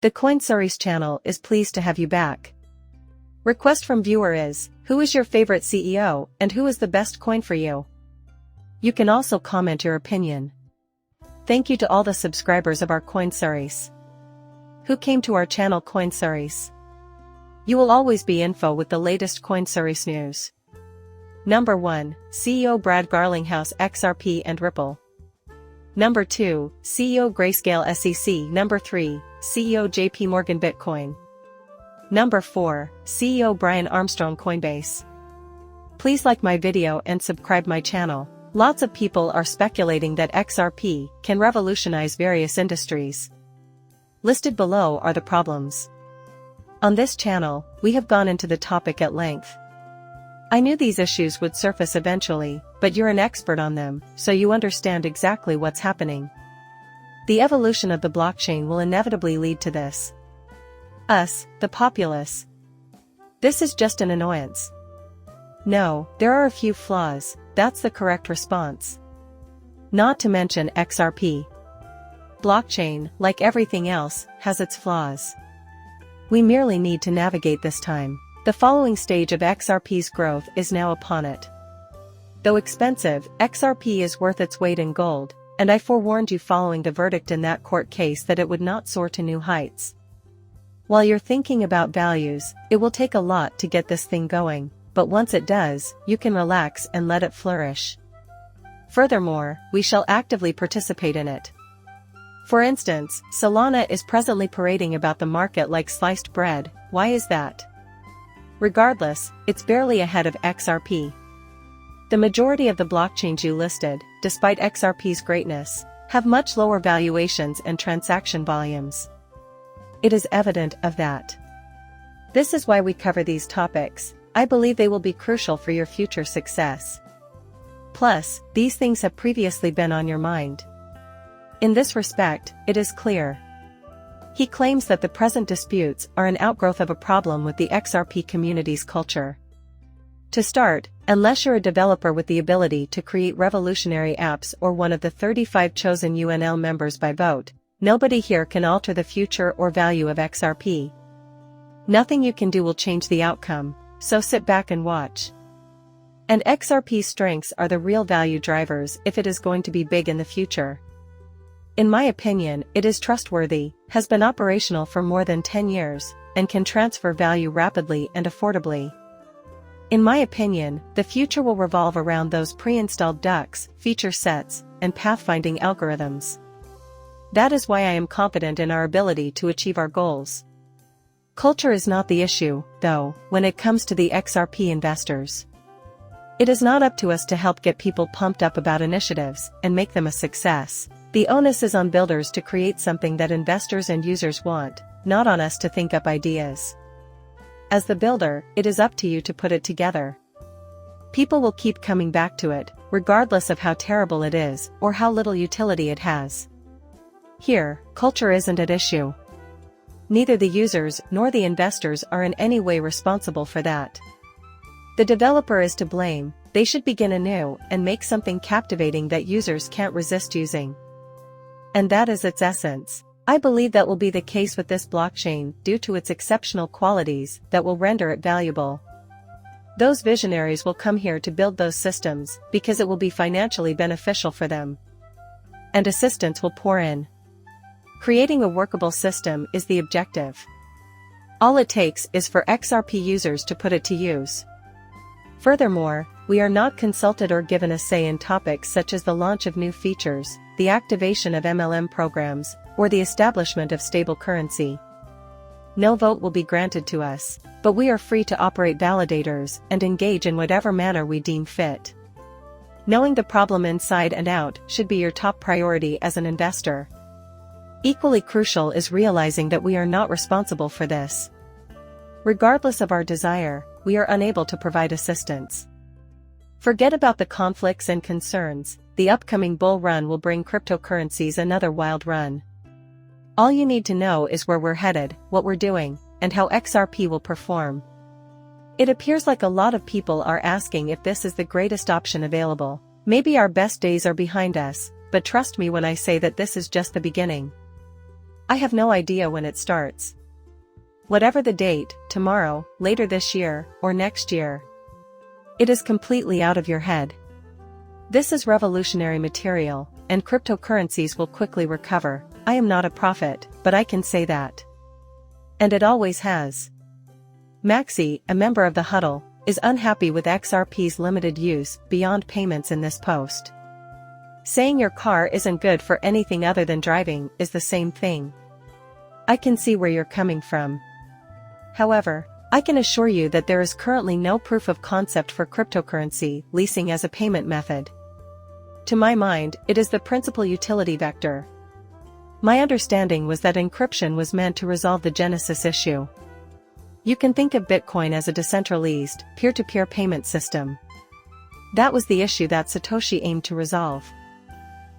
The CoinSource channel is pleased to have you back. Request from viewer is, who is your favorite CEO and who is the best coin for you? You can also comment your opinion. Thank you to all the subscribers of our CoinSource. Who came to our channel CoinSource? You will always be info with the latest CoinSource news. Number 1, CEO Brad Garlinghouse XRP and Ripple. Number 2, CEO Grayscale SEC. Number 3, CEO JP Morgan Bitcoin. Number 4, CEO Brian Armstrong Coinbase. Please like my video and subscribe my channel. Lots of people are speculating that XRP can revolutionize various industries. Listed below are the problems. On this channel, we have gone into the topic at length. I knew these issues would surface eventually, but you're an expert on them, so you understand exactly what's happening. The evolution of the blockchain will inevitably lead to this. Us, the populace. This is just an annoyance. No, there are a few flaws, that's the correct response. Not to mention XRP. Blockchain, like everything else, has its flaws. We merely need to navigate this time. The following stage of XRP's growth is now upon it. Though expensive, XRP is worth its weight in gold, and I forewarned you following the verdict in that court case that it would not soar to new heights. While you're thinking about values, it will take a lot to get this thing going, but once it does, you can relax and let it flourish. Furthermore, we shall actively participate in it. For instance, Solana is presently parading about the market like sliced bread. Why is that? Regardless, it's barely ahead of XRP. The majority of the blockchains you listed, despite XRP's greatness, have much lower valuations and transaction volumes. It is evident of that. This is why we cover these topics. I believe they will be crucial for your future success. Plus, these things have previously been on your mind. In this respect, it is clear. He claims that the present disputes are an outgrowth of a problem with the XRP community's culture. To start, unless you're a developer with the ability to create revolutionary apps or one of the 35 chosen UNL members by vote, nobody here can alter the future or value of XRP. Nothing you can do will change the outcome, so sit back and watch. And XRP's strengths are the real value drivers if it is going to be big in the future. In my opinion, it is trustworthy, has been operational for more than 10 years, and can transfer value rapidly and affordably. In my opinion, the future will revolve around those pre-installed ducks, feature sets, and pathfinding algorithms. That is why I am confident in our ability to achieve our goals. Culture is not the issue, though, when it comes to the XRP investors. It is not up to us to help get people pumped up about initiatives and make them a success. The onus is on builders to create something that investors and users want, not on us to think up ideas. As the builder, it is up to you to put it together. People will keep coming back to it, regardless of how terrible it is or how little utility it has. Here, culture isn't at issue. Neither the users nor the investors are in any way responsible for that. The developer is to blame. They should begin anew and make something captivating that users can't resist using. And that is its essence. I believe that will be the case with this blockchain due to its exceptional qualities that will render it valuable. Those visionaries will come here to build those systems because it will be financially beneficial for them. And assistance will pour in. Creating a workable system is the objective. All it takes is for XRP users to put it to use. Furthermore, we are not consulted or given a say in topics such as the launch of new features, the activation of MLM programs, or the establishment of stable currency. No vote will be granted to us, but we are free to operate validators and engage in whatever manner we deem fit. Knowing the problem inside and out should be your top priority as an investor. Equally crucial is realizing that we are not responsible for this. Regardless of our desire, we are unable to provide assistance. Forget about the conflicts and concerns. The upcoming bull run will bring cryptocurrencies another wild run. All you need to know is where we're headed, what we're doing, and how XRP will perform. It appears like a lot of people are asking if this is the greatest option available. Maybe our best days are behind us, but trust me when I say that this is just the beginning. I have no idea when it starts. Whatever the date, tomorrow, later this year, or next year. It is completely out of your head. This is revolutionary material, and cryptocurrencies will quickly recover. I am not a prophet, but I can say that. And it always has. Maxi, a member of the huddle, is unhappy with XRP's limited use beyond payments in this post. Saying your car isn't good for anything other than driving is the same thing. I can see where you're coming from. However, I can assure you that there is currently no proof of concept for cryptocurrency leasing as a payment method. To my mind, it is the principal utility vector. My understanding was that encryption was meant to resolve the Genesis issue. You can think of Bitcoin as a decentralized, peer-to-peer payment system. That was the issue that Satoshi aimed to resolve.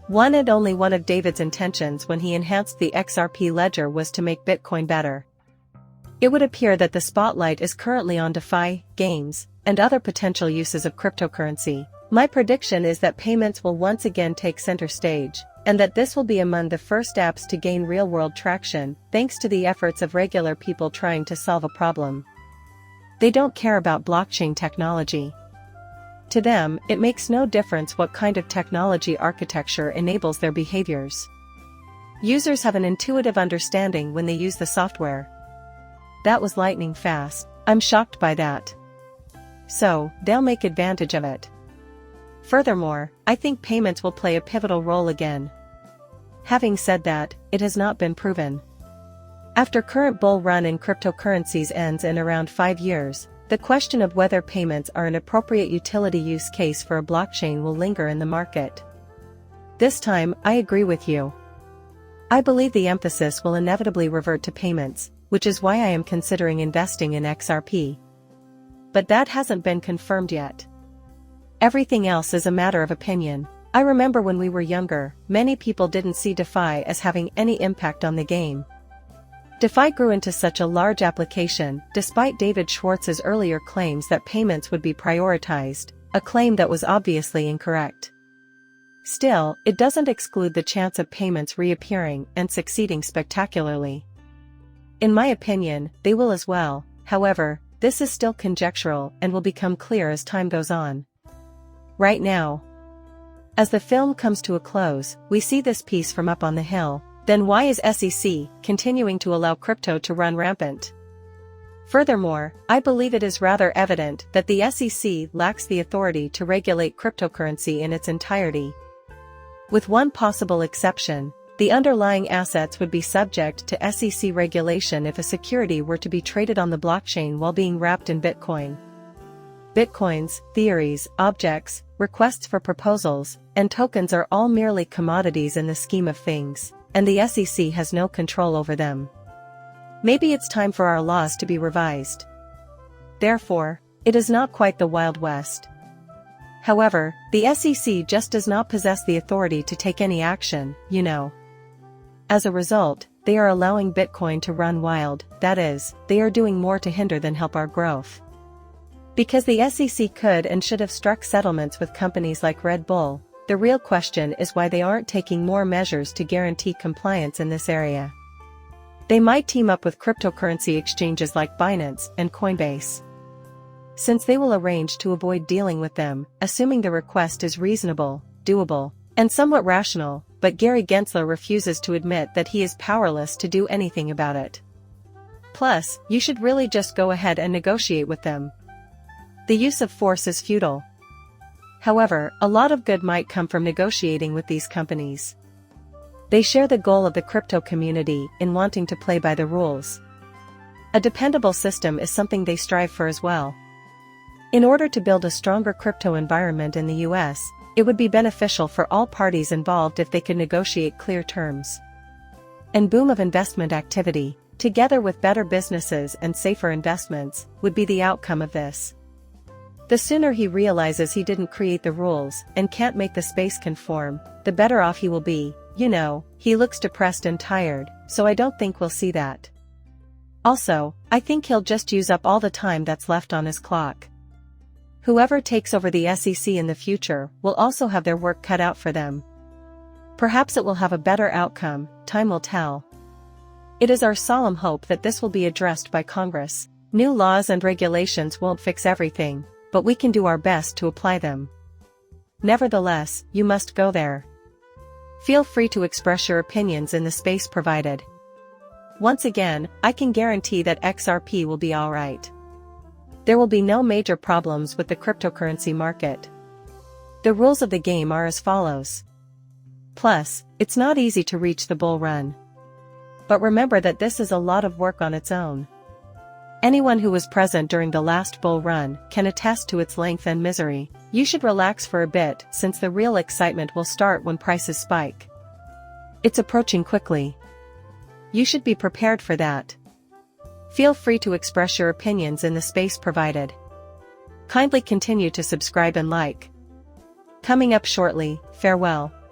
One and only one of David's intentions when he enhanced the XRP ledger was to make Bitcoin better. It would appear that the spotlight is currently on DeFi, games, and other potential uses of cryptocurrency. My prediction is that payments will once again take center stage, and that this will be among the first apps to gain real-world traction, thanks to the efforts of regular people trying to solve a problem. They don't care about blockchain technology. To them, it makes no difference what kind of technology architecture enables their behaviors. Users have an intuitive understanding when they use the software. That was lightning fast. I'm shocked by that. So, they'll make advantage of it. Furthermore, I think payments will play a pivotal role again. Having said that, it has not been proven. After current bull run in cryptocurrencies ends in around 5 years, the question of whether payments are an appropriate utility use case for a blockchain will linger in the market. This time, I agree with you. I believe the emphasis will inevitably revert to payments, which is why I am considering investing in XRP. But that hasn't been confirmed yet. Everything else is a matter of opinion. I remember when we were younger, many people didn't see DeFi as having any impact on the game. DeFi grew into such a large application, despite David Schwartz's earlier claims that payments would be prioritized, a claim that was obviously incorrect. Still, it doesn't exclude the chance of payments reappearing and succeeding spectacularly. In my opinion, they will as well. However, this is still conjectural and will become clear as time goes on. Right now, as the film comes to a close, we see this piece from Up on the Hill. Then why is SEC continuing to allow crypto to run rampant? Furthermore, I believe it is rather evident that the SEC lacks the authority to regulate cryptocurrency in its entirety. With one possible exception, the underlying assets would be subject to SEC regulation if a security were to be traded on the blockchain while being wrapped in Bitcoin. Bitcoins, theories, objects, requests for proposals, and tokens are all merely commodities in the scheme of things, and the SEC has no control over them. Maybe it's time for our laws to be revised. Therefore, it is not quite the Wild West. However, the SEC just does not possess the authority to take any action, you know. As a result, they are allowing Bitcoin to run wild, that is, they are doing more to hinder than help our growth. Because the SEC could and should have struck settlements with companies like Red Bull, the real question is why they aren't taking more measures to guarantee compliance in this area. They might team up with cryptocurrency exchanges like Binance and Coinbase. Since they will arrange to avoid dealing with them, assuming the request is reasonable, doable, and somewhat rational, but Gary Gensler refuses to admit that he is powerless to do anything about it. Plus, you should really just go ahead and negotiate with them. The use of force is futile. However, a lot of good might come from negotiating with these companies. They share the goal of the crypto community in wanting to play by the rules. A dependable system is something they strive for as well. In order to build a stronger crypto environment in the US, it would be beneficial for all parties involved if they could negotiate clear terms. And boom of investment activity, together with better businesses and safer investments, would be the outcome of this. The sooner he realizes he didn't create the rules and can't make the space conform, the better off he will be. You know, he looks depressed and tired, so I don't think we'll see that. Also, I think he'll just use up all the time that's left on his clock. Whoever takes over the SEC in the future will also have their work cut out for them. Perhaps it will have a better outcome, time will tell. It is our solemn hope that this will be addressed by Congress. New laws and regulations won't fix everything, but we can do our best to apply them. Nevertheless, you must go there. Feel free to express your opinions in the space provided. Once again, I can guarantee that XRP will be alright. There will be no major problems with the cryptocurrency market. The rules of the game are as follows. Plus, it's not easy to reach the bull run. But remember that this is a lot of work on its own. Anyone who was present during the last bull run can attest to its length and misery. You should relax for a bit since the real excitement will start when prices spike. It's approaching quickly. You should be prepared for that. Feel free to express your opinions in the space provided. Kindly continue to subscribe and like. Coming up shortly, farewell.